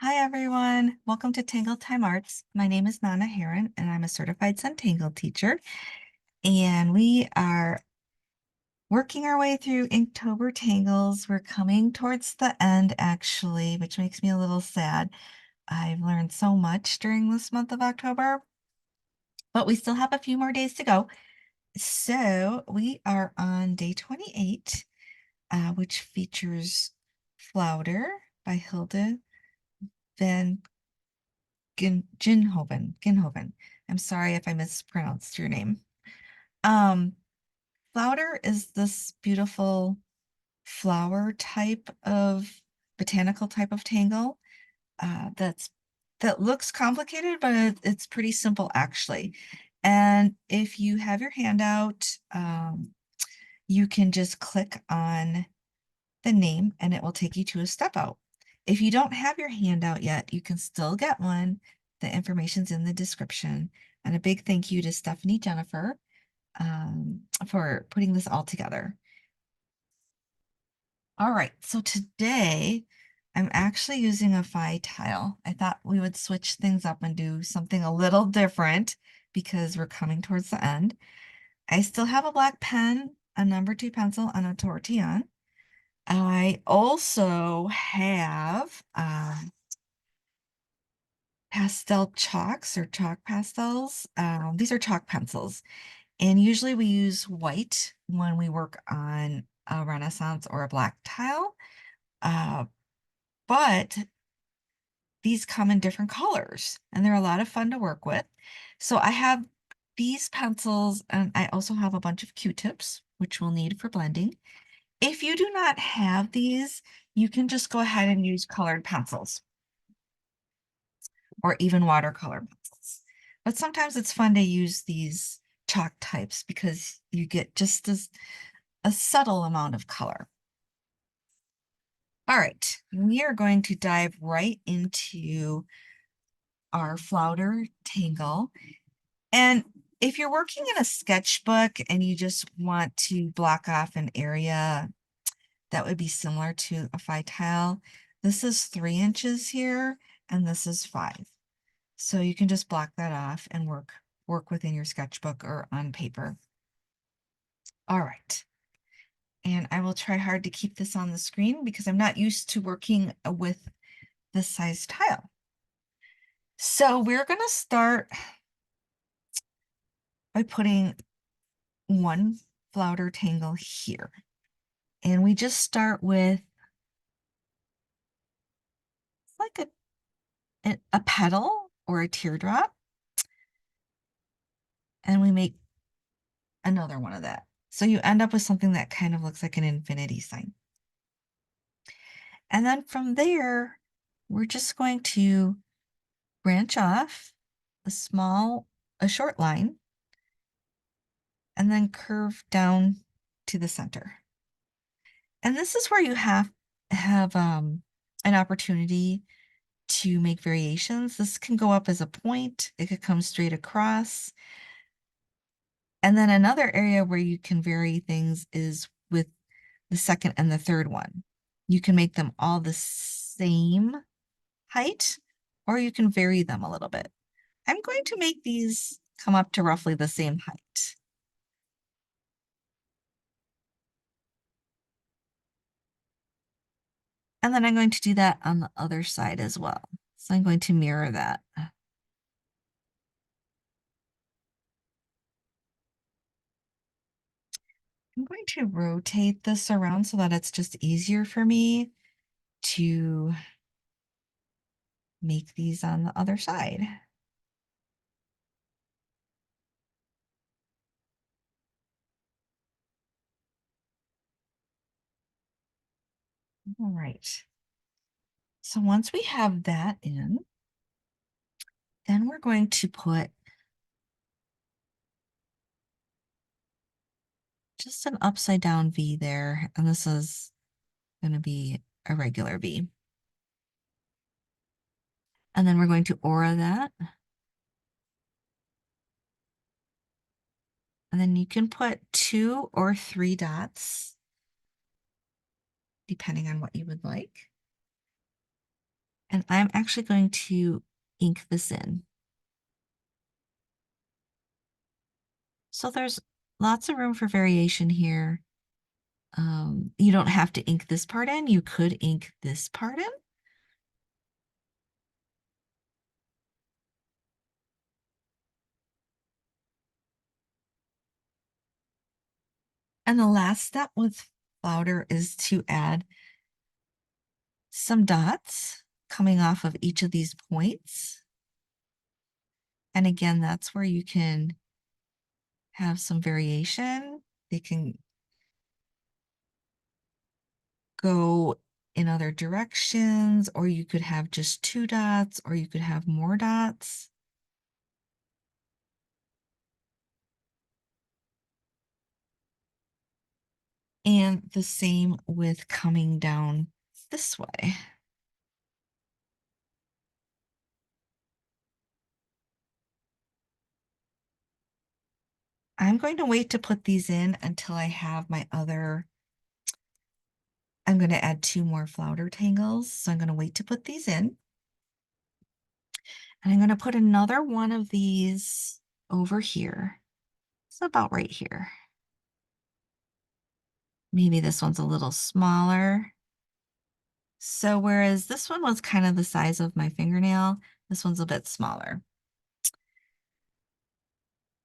Hi everyone, welcome to Tangle Time Arts. My name is Nana Heron and I'm a certified Zentangle teacher. And we are working our way through Inktober Tangles. We're coming towards the end actually, which makes me a little sad. I've learned so much during this month of October, but we still have a few more days to go. So we are on day 28, which features Flowder by Hilde van Ginhoven. I'm sorry if I mispronounced your name. Um, Flowder is this beautiful flower type of botanical type of tangle that looks complicated, but it's pretty simple actually. And if you have your handout, you can just click on the name and it will take you to a step out. If you don't have your handout yet, you can still get one. The information's in the description. And a big thank you to Stephanie Jennifer for putting this all together. All right, so today I'm actually using a phi tile. I thought we would switch things up and do something a little different because we're coming towards the end. I still have a black pen, a #2 pencil, and a tortillon. I also have pastel chalks or chalk pastels. These are chalk pencils. And usually we use white when we work on a Renaissance or a black tile. But these come in different colors and they're a lot of fun to work with. So I have these pencils and I also have a bunch of Q-tips, which we'll need for blending. If you do not have these, you can just go ahead and use colored pencils or even watercolor pencils. But sometimes it's fun to use these chalk types because you get just a subtle amount of color. All right, we are going to dive right into our Flowder Tangle. And if you're working in a sketchbook and you just want to block off an area that would be similar to a phi tile, this is 3 inches here and this is 5. So you can just block that off and work within your sketchbook or on paper. All right. And I will try hard to keep this on the screen because I'm not used to working with this size tile. So we're going to start by putting one Flowder tangle here. And we just start with like a petal or a teardrop. And we make another one of that. So you end up with something that kind of looks like an infinity sign. And then from there, we're just going to branch off a short line, and then curve down to the center. And this is where you have an opportunity to make variations. This can go up as a point, it could come straight across. And then another area where you can vary things is with the second and the third one. You can make them all the same height, or you can vary them a little bit. I'm going to make these come up to roughly the same height. And then I'm going to do that on the other side as well. So I'm going to mirror that. I'm going to rotate this around so that it's just easier for me to make these on the other side. All right. So once we have that in, then we're going to put just an upside down V there. And this is going to be a regular V. And then we're going to aura that. And then you can put 2 or 3 dots, depending on what you would like. And I'm actually going to ink this in. So there's lots of room for variation here. You don't have to ink this part in. You could ink this part in. And the last step with Flowder is to add some dots coming off of each of these points. And again, that's where you can have some variation. They can go in other directions, or you could have just 2 dots, or you could have more dots. And the same with coming down this way. I'm going to wait to put these in until I have my other. I'm going to add 2 more Flowder tangles. So I'm going to wait to put these in. And I'm going to put another one of these over here. It's about right here. Maybe this one's a little smaller. So whereas this one was kind of the size of my fingernail, this one's a bit smaller.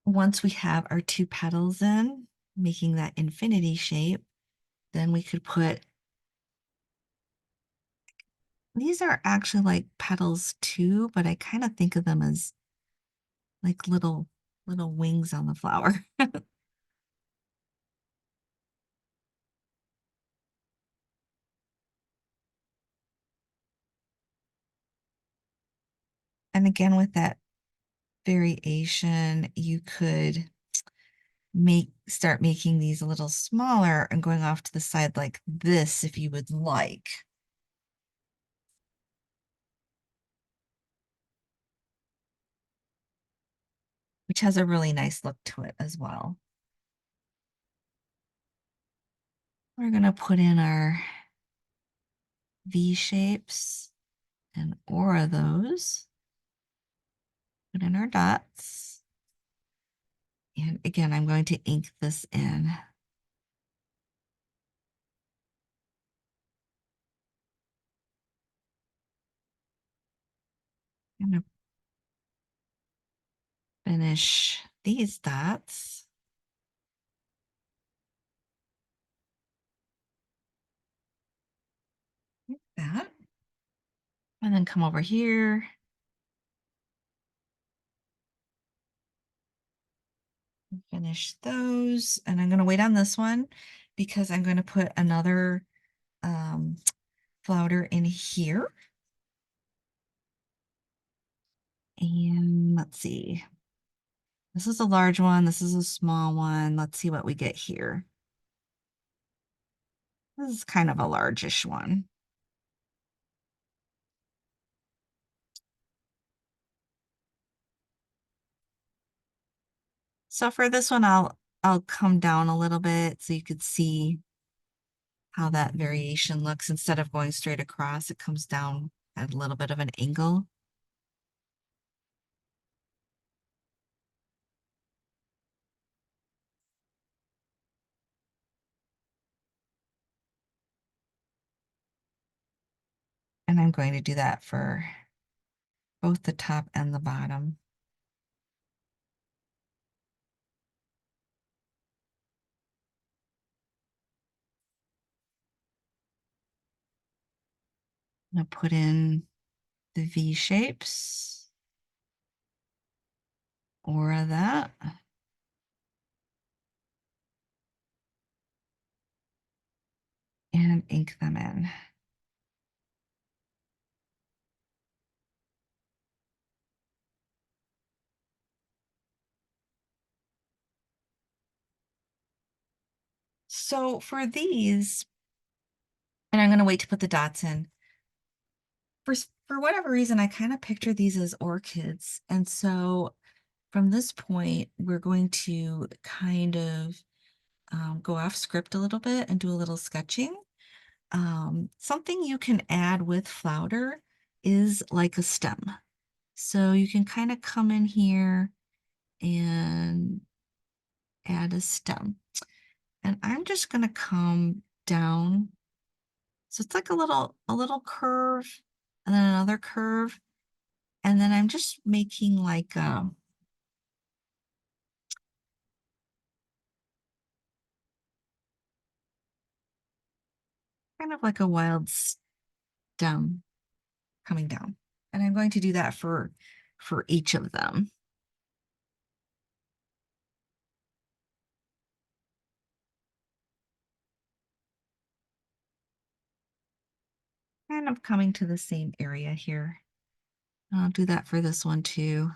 Once we have our 2 petals in, making that infinity shape, then we could put, these are actually like petals too, but I kind of think of them as like little wings on the flower. And again, with that variation, you could start making these a little smaller and going off to the side like this if you would like. Which has a really nice look to it as well. We're going to put in our V shapes and aura those. Put in our dots. And again, I'm going to ink this in. I'm going to finish these dots. Like that. And then come over here. Finish those. And I'm going to wait on this one because I'm going to put another Flowder in here. And let's see. This is a large one. This is a small one. Let's see what we get here. This is kind of a largish one. So for this one, I'll come down a little bit so you could see how that variation looks. Instead of going straight across, it comes down at a little bit of an angle. And I'm going to do that for both the top and the bottom. I'm going to put in the V shapes, aura that. And ink them in. So for these, and I'm going to wait to put the dots in. For whatever reason, I kind of picture these as orchids. And so from this point, we're going to kind of go off script a little bit and do a little sketching. Something you can add with Flowder is like a stem. So you can kind of come in here and add a stem. And I'm just going to come down. So it's like a little curve and then another curve. And then I'm just making like kind of like a wild stem coming down. And I'm going to do that for each of them. Kind of coming to the same area here. I'll do that for this one too.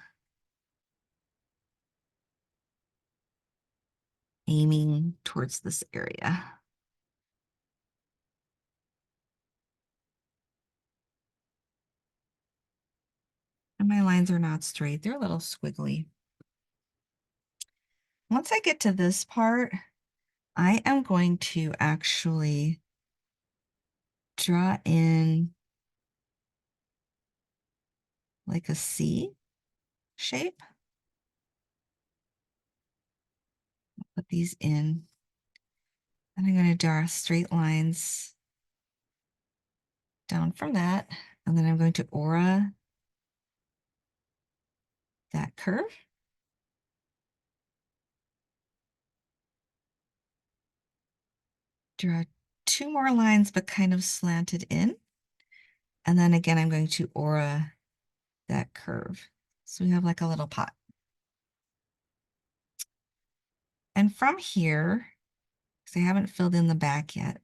Aiming towards this area. And my lines are not straight, they're a little squiggly. Once I get to this part, I am going to actually draw in like a C shape. Put these in. And I'm going to draw straight lines down from that. And then I'm going to aura that curve. Draw two more lines, but kind of slanted in. And then again, I'm going to aura that curve. So we have like a little pot. And from here, because I haven't filled in the back yet,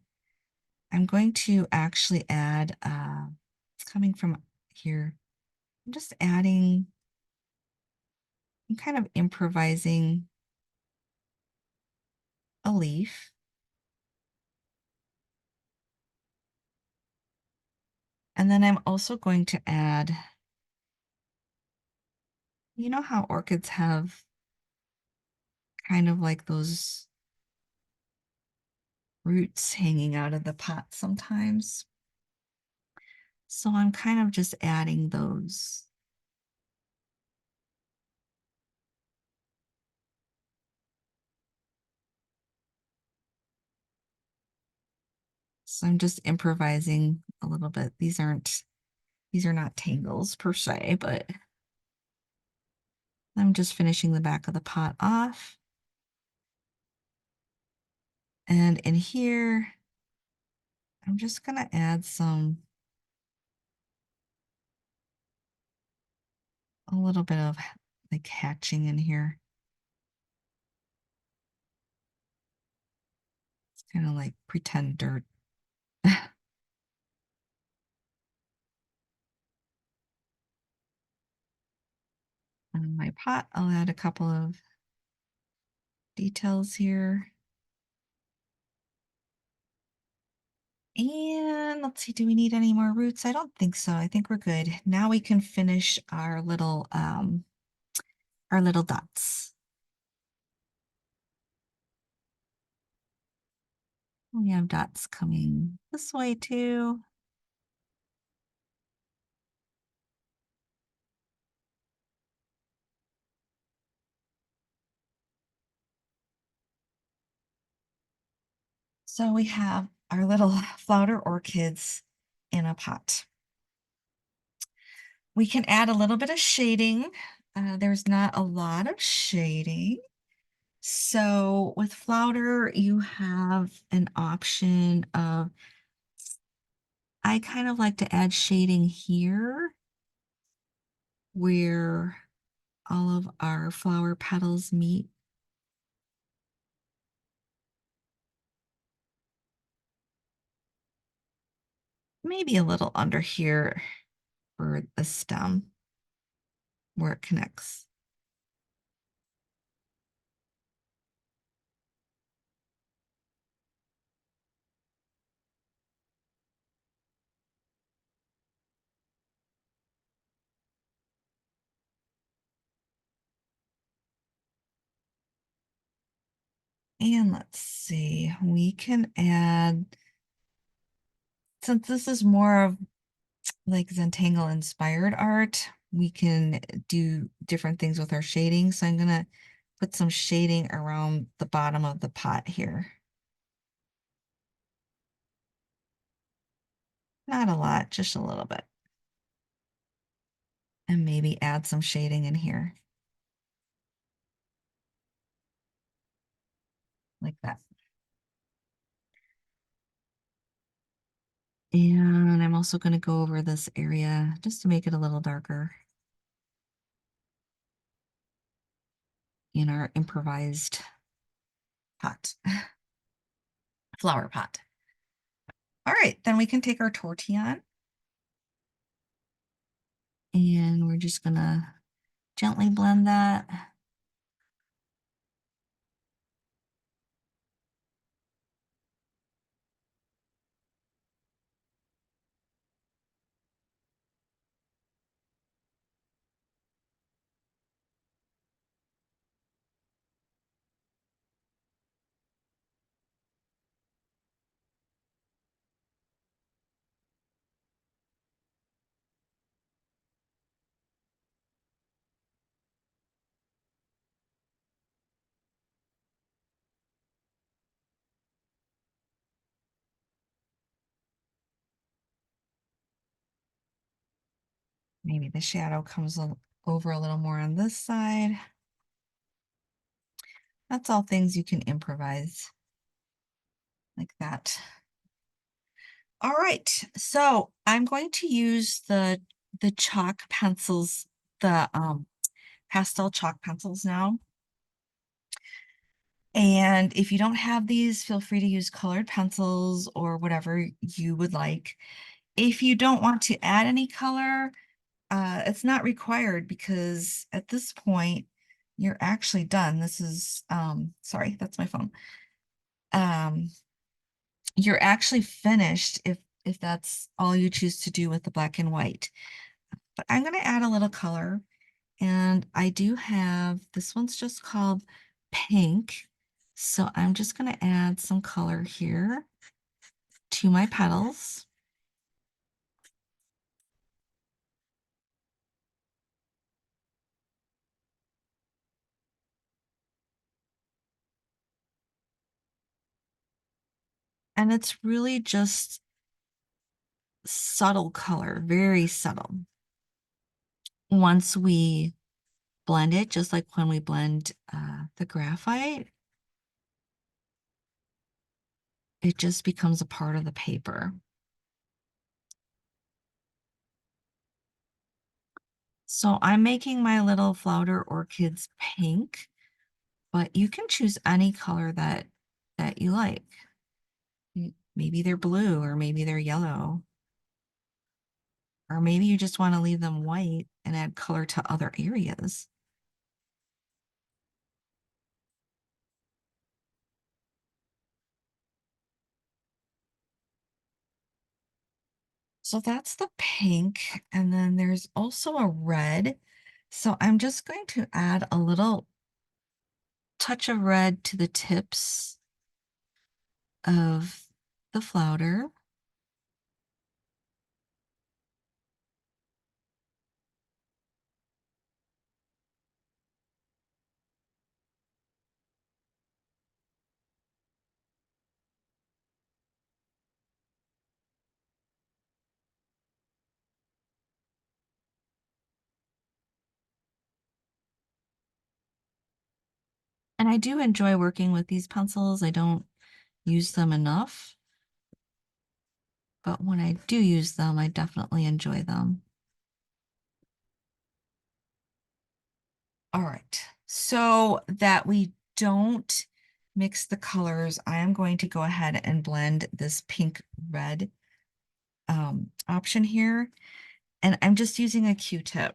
I'm going to actually add, it's coming from here. I'm just adding, I'm kind of improvising a leaf. And then I'm also going to add, you know how orchids have kind of like those roots hanging out of the pot sometimes? So I'm kind of just adding those. So I'm just improvising a little bit. These are not tangles per se, but I'm just finishing the back of the pot off. And in here, I'm just gonna add a little bit of like hatching in here. It's kind of like pretend dirt. On my pot, I'll add a couple of details here. And let's see, do we need any more roots? I don't think so. I think we're good. Now we can finish our little dots. We have dots coming this way too. So we have our little Flowder orchids in a pot. We can add a little bit of shading. There's not a lot of shading. So with Flowder, you have an option of, I kind of like to add shading here where all of our flower petals meet. Maybe a little under here for the stem where it connects. And let's see, we can add, since this is more of like Zentangle inspired art, we can do different things with our shading. So I'm gonna put some shading around the bottom of the pot here. Not a lot, just a little bit. And maybe add some shading in here. Like that. And I'm also going to go over this area just to make it a little darker in our improvised pot, flower pot. All right, then we can take our tortillon and we're just going to gently blend that. Maybe the shadow comes over a little more on this side. That's all things you can improvise like that. All right, so I'm going to use the chalk pencils, the pastel chalk pencils now. And if you don't have these, feel free to use colored pencils or whatever you would like. If you don't want to add any color, it's not required because at this point, you're actually done. This is, sorry, that's my phone. You're actually finished if that's all you choose to do with the black and white. But I'm going to add a little color. And I do have, this one's just called pink. So I'm just going to add some color here to my petals. And it's really just subtle color, very subtle. Once we blend it, just like when we blend the graphite, it just becomes a part of the paper. So I'm making my little Flowder orchids pink, but you can choose any color that you like. Maybe they're blue or maybe they're yellow. Or maybe you just want to leave them white and add color to other areas. So that's the pink. And then there's also a red. So I'm just going to add a little touch of red to the tips of the Flowder. And I do enjoy working with these pencils. I don't use them enough, but when I do use them, I definitely enjoy them. All right, so that we don't mix the colors, I am going to go ahead and blend this pink red option here. And I'm just using a Q-tip.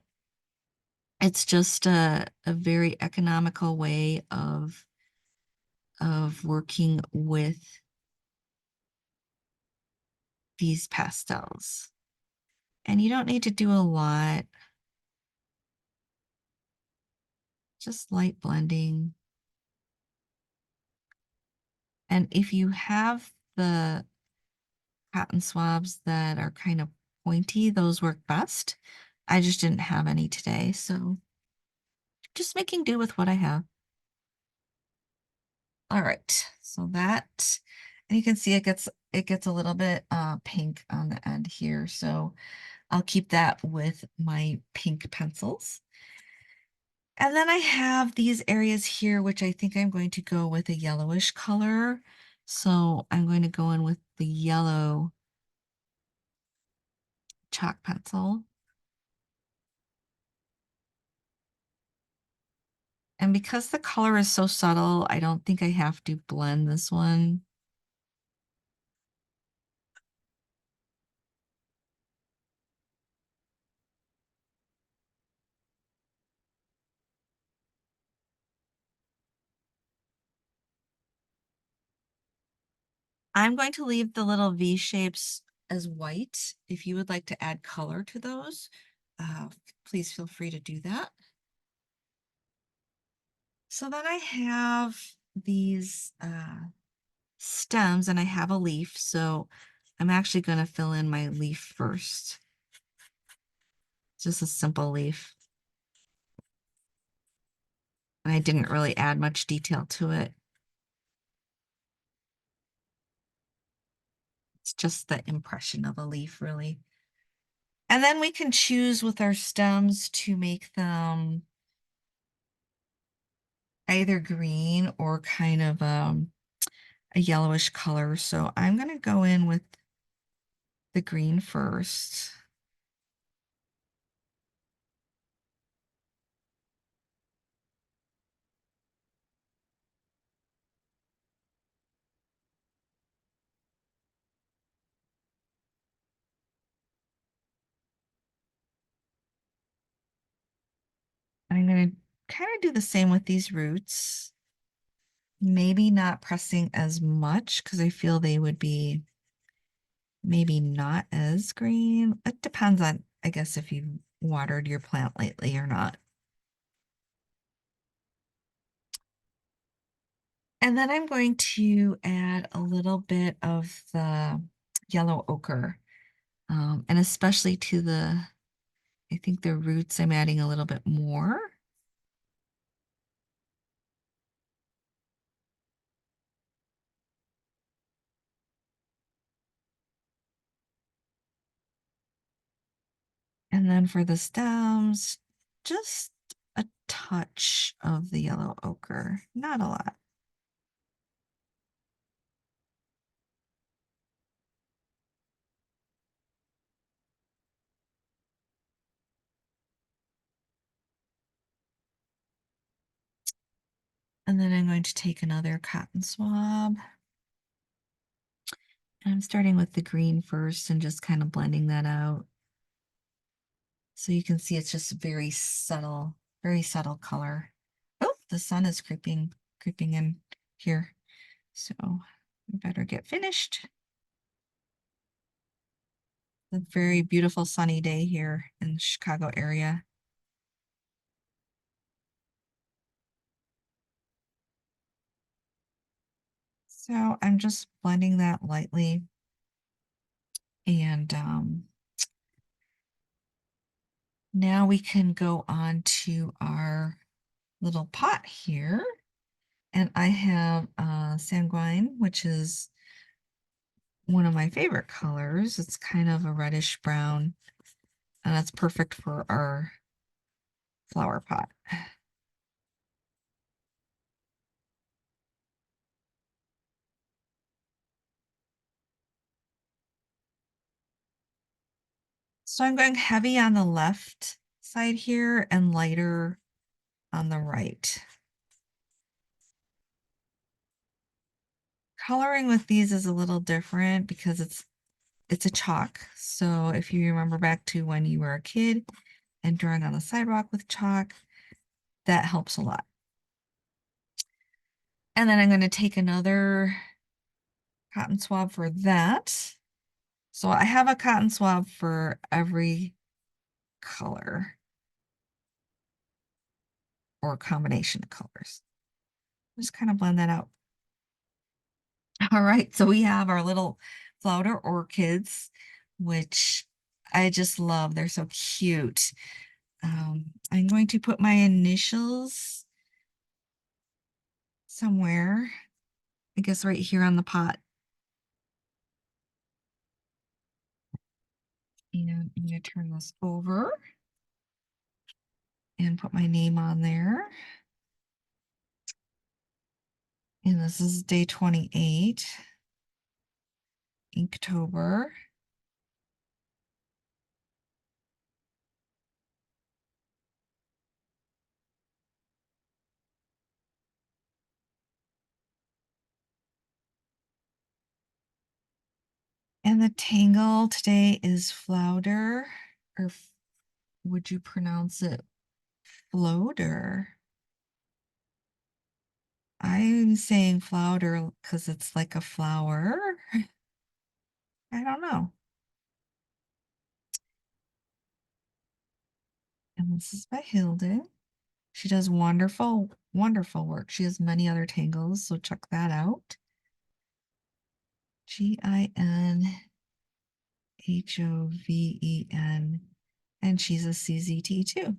It's just a very economical way of working with these pastels. And you don't need to do a lot, just light blending. And if you have the cotton swabs that are kind of pointy, those work best. I just didn't have any today, so just making do with what I have. All right, so that, and you can see it gets a little bit pink on the end here, so I'll keep that with my pink pencils. And then I have these areas here, which I think I'm going to go with a yellowish color. So I'm going to go in with the yellow chalk pencil. And because the color is so subtle, I don't think I have to blend this one. I'm going to leave the little V shapes as white. If you would like to add color to those, please feel free to do that. So then I have these stems and I have a leaf. So I'm actually going to fill in my leaf first. Just a simple leaf. And I didn't really add much detail to it. It's just the impression of a leaf, really. And then we can choose with our stems to make them either green or kind of a yellowish color. So I'm going to go in with the green first. I'm going to kind of do the same with these roots. Maybe not pressing as much because I feel they would be maybe not as green. It depends on, I guess, if you've watered your plant lately or not. And then I'm going to add a little bit of the yellow ochre, and especially to I think the roots, I'm adding a little bit more. And then for the stems, just a touch of the yellow ochre, not a lot. And then I'm going to take another cotton swab. And I'm starting with the green first and just kind of blending that out. So you can see it's just very subtle color. Oh, the sun is creeping in here. So we better get finished. A very beautiful sunny day here in the Chicago area. So I'm just blending that lightly. And now we can go on to our little pot here. And I have sanguine, which is one of my favorite colors. It's kind of a reddish brown, and that's perfect for our flower pot. So I'm going heavy on the left side here and lighter on the right. Coloring with these is a little different because it's a chalk. So if you remember back to when you were a kid and drawing on the sidewalk with chalk, that helps a lot. And then I'm going to take another cotton swab for that. So I have a cotton swab for every color or combination of colors. Just kind of blend that out. All right, so we have our little Flowder orchids, which I just love, they're so cute. I'm going to put my initials somewhere, I guess right here on the pot. And I'm going to turn this over and put my name on there. And this is day 28, Inktober. And the tangle today is Flowder, or would you pronounce it Flowder? I'm saying Flowder because it's like a flower. I don't know. And this is by Hilde. She does wonderful, wonderful work. She has many other tangles, so check that out. Ginhoven, and she's a CZT too.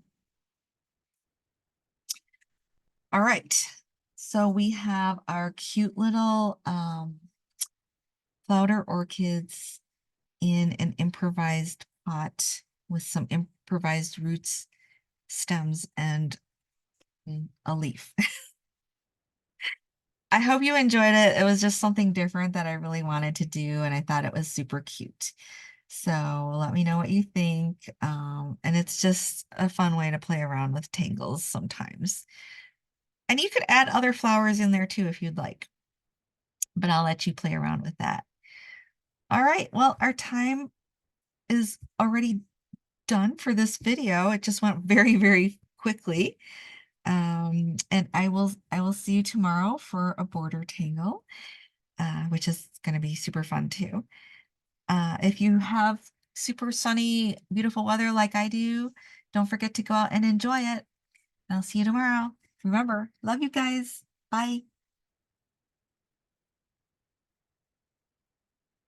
All right, so we have our cute little Flowder orchids in an improvised pot with some improvised roots, stems, and a leaf. I hope you enjoyed it. It was just something different that I really wanted to do, and I thought it was super cute. So let me know what you think. And it's just a fun way to play around with tangles sometimes. And you could add other flowers in there too if you'd like, but I'll let you play around with that. All right, well, our time is already done for this video. It just went very, very quickly. And I will see you tomorrow for a border tangle, which is going to be super fun too. If you have super sunny, beautiful weather like I do, don't forget to go out and enjoy it. I'll see you tomorrow. Remember, love you guys. Bye.